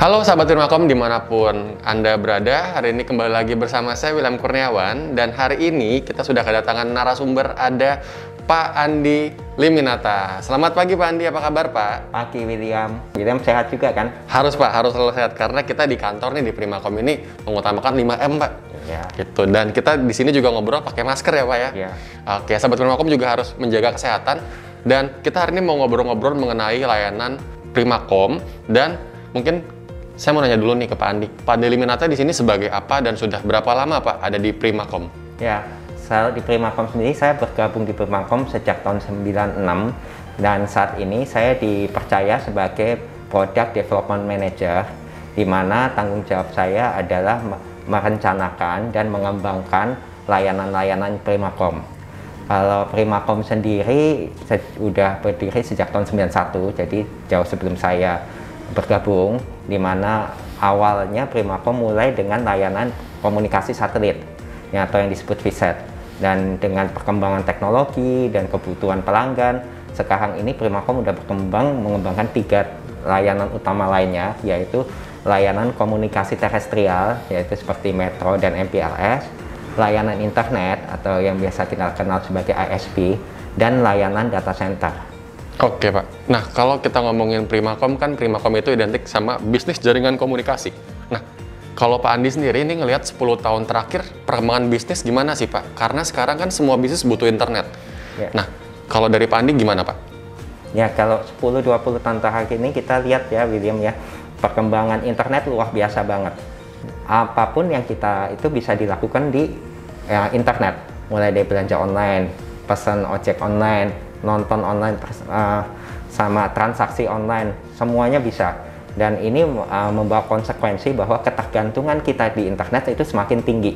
Halo sahabat Primakom dimanapun Anda berada, hari ini kembali lagi bersama saya William Kurniawan. Dan hari ini kita sudah kedatangan narasumber, ada Pak Andi Liminata. Selamat pagi Pak Andi, apa kabar Pak? Pagi William. William sehat juga kan? Harus Pak, harus selalu sehat karena kita di kantor nih di Primakom ini mengutamakan 5M Pak. Ya. Gitu. Dan kita di sini juga ngobrol pakai masker ya Pak ya. Ya. Oke, sahabat Primakom juga harus menjaga kesehatan. Dan kita hari ini mau ngobrol-ngobrol mengenai layanan Primakom, dan mungkin saya mau nanya dulu nih ke Pak Andi. Pak Andi Liminata di sini sebagai apa dan sudah berapa lama Pak ada di Primakom? Ya, saya di Primakom sendiri, saya bergabung di Primakom sejak tahun 96, dan saat ini saya dipercaya sebagai Product Development Manager, di mana tanggung jawab saya adalah merencanakan dan mengembangkan layanan-layanan Primakom. Kalau Primakom sendiri sudah berdiri sejak tahun 91, jadi jauh sebelum saya bergabung, di mana awalnya Primakom mulai dengan layanan komunikasi satelit atau yang disebut VSAT, dan dengan perkembangan teknologi dan kebutuhan pelanggan, sekarang ini Primakom sudah berkembang mengembangkan 3 layanan utama lainnya, yaitu layanan komunikasi terestrial, yaitu seperti Metro dan MPLS, layanan internet atau yang biasa kita kenal sebagai ISP, dan layanan data center. Oke Pak, nah kalau kita ngomongin Primakom, kan Primakom itu identik sama bisnis jaringan komunikasi. Nah, kalau Pak Andi sendiri ini ngelihat 10 tahun terakhir perkembangan bisnis gimana sih Pak? Karena sekarang kan semua bisnis butuh internet. Ya. Nah, kalau dari Pak Andi gimana Pak? Ya, kalau 10-20 tahun terakhir ini kita lihat ya William ya, perkembangan internet luar biasa banget. Apapun yang kita itu bisa dilakukan di internet, mulai dari belanja online, pesan ojek online, nonton online, sama transaksi online, semuanya bisa. Dan ini membawa konsekuensi bahwa ketergantungan kita di internet itu semakin tinggi.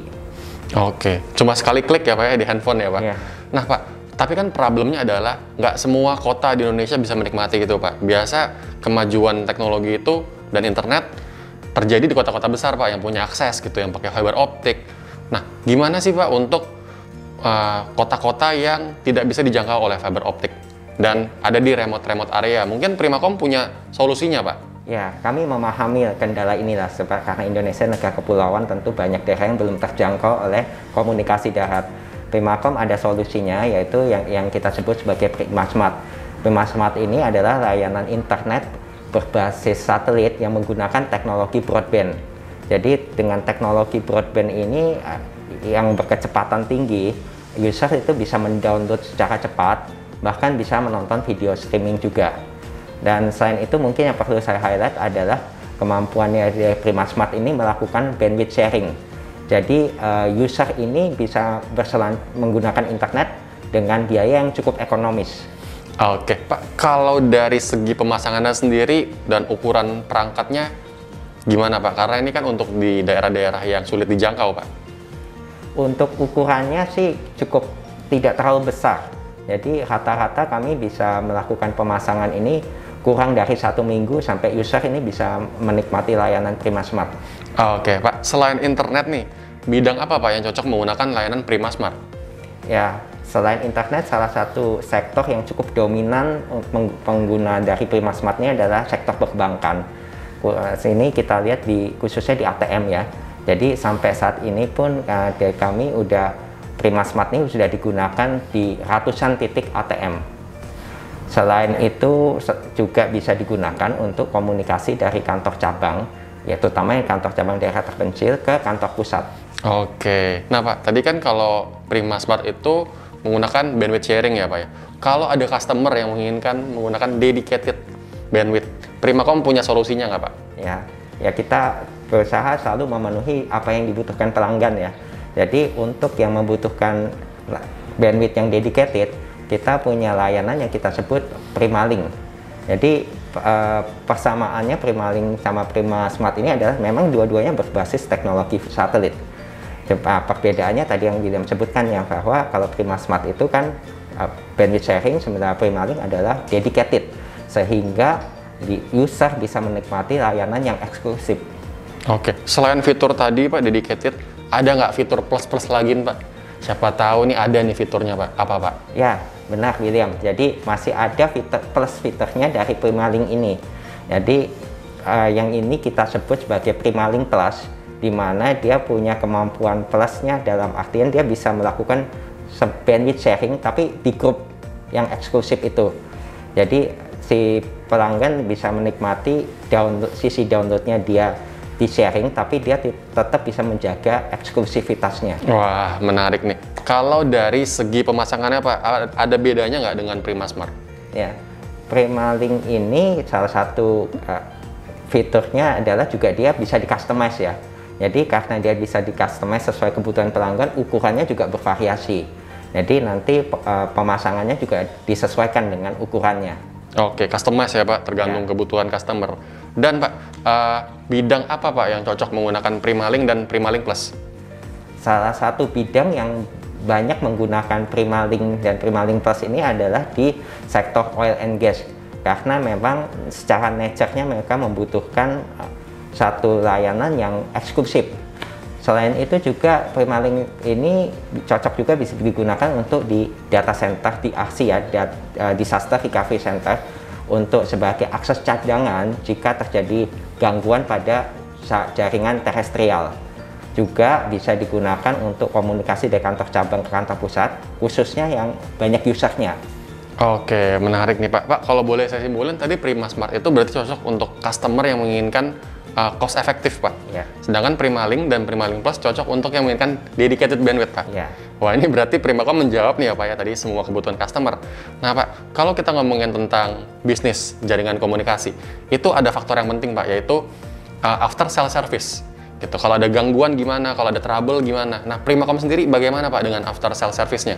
Oke, cuma sekali klik ya Pak ya di handphone ya Pak? Ya. Nah Pak, tapi kan problemnya adalah nggak semua kota di Indonesia bisa menikmati gitu Pak. Biasa kemajuan teknologi itu dan internet terjadi di kota-kota besar Pak, yang punya akses gitu, yang pakai fiber optik. Nah, gimana sih Pak untuk kota-kota yang tidak bisa dijangkau oleh fiber optik dan ada di remote area? Mungkin Primakom punya solusinya Pak? Ya, kami memahami kendala inilah, sebab karena Indonesia negara kepulauan, tentu banyak daerah yang belum terjangkau oleh komunikasi darat. Primakom ada solusinya, yaitu yang kita sebut sebagai PrimaSmart. PrimaSmart ini adalah layanan internet berbasis satelit yang menggunakan teknologi broadband. Jadi dengan teknologi broadband ini yang berkecepatan tinggi, user itu bisa mendownload secara cepat, bahkan bisa menonton video streaming juga. Dan selain itu, mungkin yang perlu saya highlight adalah kemampuannya dari PrimaSmart ini melakukan bandwidth sharing. Jadi user ini bisa menggunakan internet dengan biaya yang cukup ekonomis. Oke Pak, kalau dari segi pemasangannya sendiri dan ukuran perangkatnya gimana Pak? Karena ini kan untuk di daerah-daerah yang sulit dijangkau Pak. Untuk ukurannya sih cukup tidak terlalu besar. Jadi rata-rata kami bisa melakukan pemasangan ini kurang dari 1 minggu sampai user ini bisa menikmati layanan PrimaSmart. Oke Pak, selain internet nih, bidang apa Pak yang cocok menggunakan layanan PrimaSmart? Ya, selain internet, salah satu sektor yang cukup dominan pengguna dari PrimaSmart ini adalah sektor perbankan. Sini kita lihat khususnya di ATM ya. Jadi sampai saat ini pun dari kami PrimaSmart ini sudah digunakan di ratusan titik ATM. Selain itu juga bisa digunakan untuk komunikasi dari kantor cabang, ya terutama kantor cabang daerah terpencil ke kantor pusat. Oke, nah Pak, tadi kan kalau PrimaSmart itu menggunakan bandwidth sharing ya Pak ya. Kalau ada customer yang menginginkan menggunakan dedicated bandwidth, Primakom punya solusinya nggak Pak? Ya kita berusaha selalu memenuhi apa yang dibutuhkan pelanggan ya. Jadi untuk yang membutuhkan bandwidth yang dedicated, kita punya layanan yang kita sebut PrimaLink. Jadi persamaannya PrimaLink sama PrimaSmart ini adalah memang dua-duanya berbasis teknologi satelit. Perbedaannya tadi yang William sebutkan ya, bahwa kalau PrimaSmart itu kan bandwidth sharing, sementara PrimaLink adalah dedicated, sehingga user bisa menikmati layanan yang eksklusif. Oke, selain fitur tadi Pak dedicated, ada nggak fitur plus-plus lagi Pak? Siapa tahu nih ada nih fiturnya Pak, apa Pak? Ya, benar William. Jadi masih ada fitur plus fiturnya dari PrimaLink ini. Jadi yang ini kita sebut sebagai Primalink Plus, di mana dia punya kemampuan plusnya dalam artian dia bisa melakukan bandwidth sharing tapi di grup yang eksklusif itu. Jadi si pelanggan bisa menikmati sisi downloadnya dia di sharing, tapi dia tetap bisa menjaga eksklusivitasnya. Wah, menarik nih. Kalau dari segi pemasangannya Pak, ada bedanya nggak dengan Prima Smart? Ya, Primalink ini salah satu fiturnya adalah juga dia bisa di-customize ya. Jadi karena dia bisa di-customize sesuai kebutuhan pelanggan, ukurannya juga bervariasi. Jadi nanti pemasangannya juga disesuaikan dengan ukurannya. Oke, customize ya Pak, tergantung kebutuhan customer. Dan Pak, bidang apa Pak yang cocok menggunakan Primalink dan Primalink Plus? Salah satu bidang yang banyak menggunakan Primalink dan Primalink Plus ini adalah di sektor oil and gas. Karena memang secara nature-nya mereka membutuhkan satu layanan yang eksklusif. Selain itu juga Primalink ini cocok juga bisa digunakan untuk di data center di RC ya, Disaster Recovery Center, untuk sebagai akses cadangan jika terjadi gangguan pada jaringan terestrial. Juga bisa digunakan untuk komunikasi dari kantor cabang ke kantor pusat, khususnya yang banyak usernya. Oke, menarik nih Pak. Pak, kalau boleh saya simpulin, tadi Prima Smart itu berarti cocok untuk customer yang menginginkan cost efektif Pak. Ya. Sedangkan Primalink dan Primalink Plus cocok untuk yang menginginkan dedicated bandwidth Pak. Ya. Wah, ini berarti Primacom menjawab nih ya Pak ya tadi semua kebutuhan customer. Nah Pak, kalau kita ngomongin tentang bisnis jaringan komunikasi, itu ada faktor yang penting Pak, yaitu after sale service. Gitu. Kalau ada gangguan gimana, kalau ada trouble gimana. Nah, Primacom sendiri bagaimana Pak dengan after sale service-nya?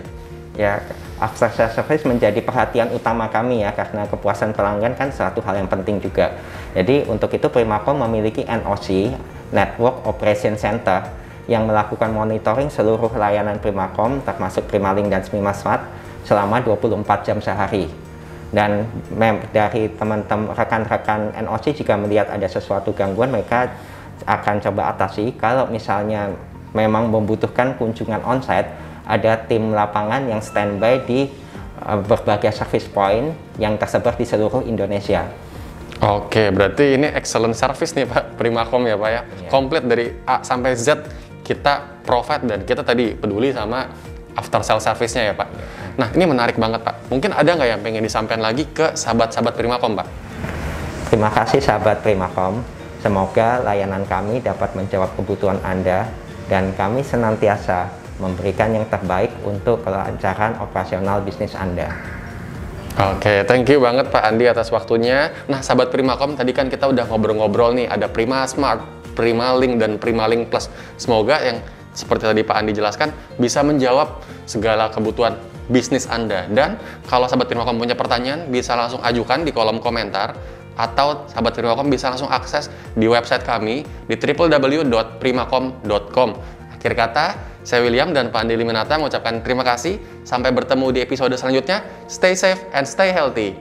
Ya, after sale service menjadi perhatian utama kami ya, karena kepuasan pelanggan kan suatu hal yang penting juga. Jadi untuk itu Primacom memiliki NOC, Network Operation Center, yang melakukan monitoring seluruh layanan Primacom termasuk Primalink dan Prima Smart selama 24 jam sehari. Dan dari teman-teman rekan-rekan NOC jika melihat ada sesuatu gangguan, mereka akan coba atasi. Kalau misalnya memang membutuhkan kunjungan onsite, ada tim lapangan yang standby di berbagai service point yang tersebar di seluruh Indonesia. Oke, berarti ini excellent service nih Pak, Primacom ya Pak ya. Komplit dari A sampai Z kita provide, dan kita tadi peduli sama after sale service-nya ya Pak. Nah, ini menarik banget Pak. Mungkin ada nggak yang pengen disampaikan lagi ke sahabat-sahabat Primacom Pak? Terima kasih sahabat Primacom. Semoga layanan kami dapat menjawab kebutuhan Anda, dan kami senantiasa memberikan yang terbaik untuk kelancaran operasional bisnis Anda. Oke, thank you banget Pak Andi atas waktunya. Nah, sahabat Primacom, tadi kan kita udah ngobrol-ngobrol nih, ada Prima Smart, Primalink, dan Primalink Plus. Semoga yang seperti tadi Pak Andi jelaskan bisa menjawab segala kebutuhan bisnis Anda. Dan kalau sahabat Primacom punya pertanyaan, bisa langsung ajukan di kolom komentar, atau sahabat Primacom bisa langsung akses di website kami di www.primacom.com. Akhir kata, saya William dan Pak Andi Liminata mengucapkan terima kasih. Sampai bertemu di episode selanjutnya. Stay safe and stay healthy.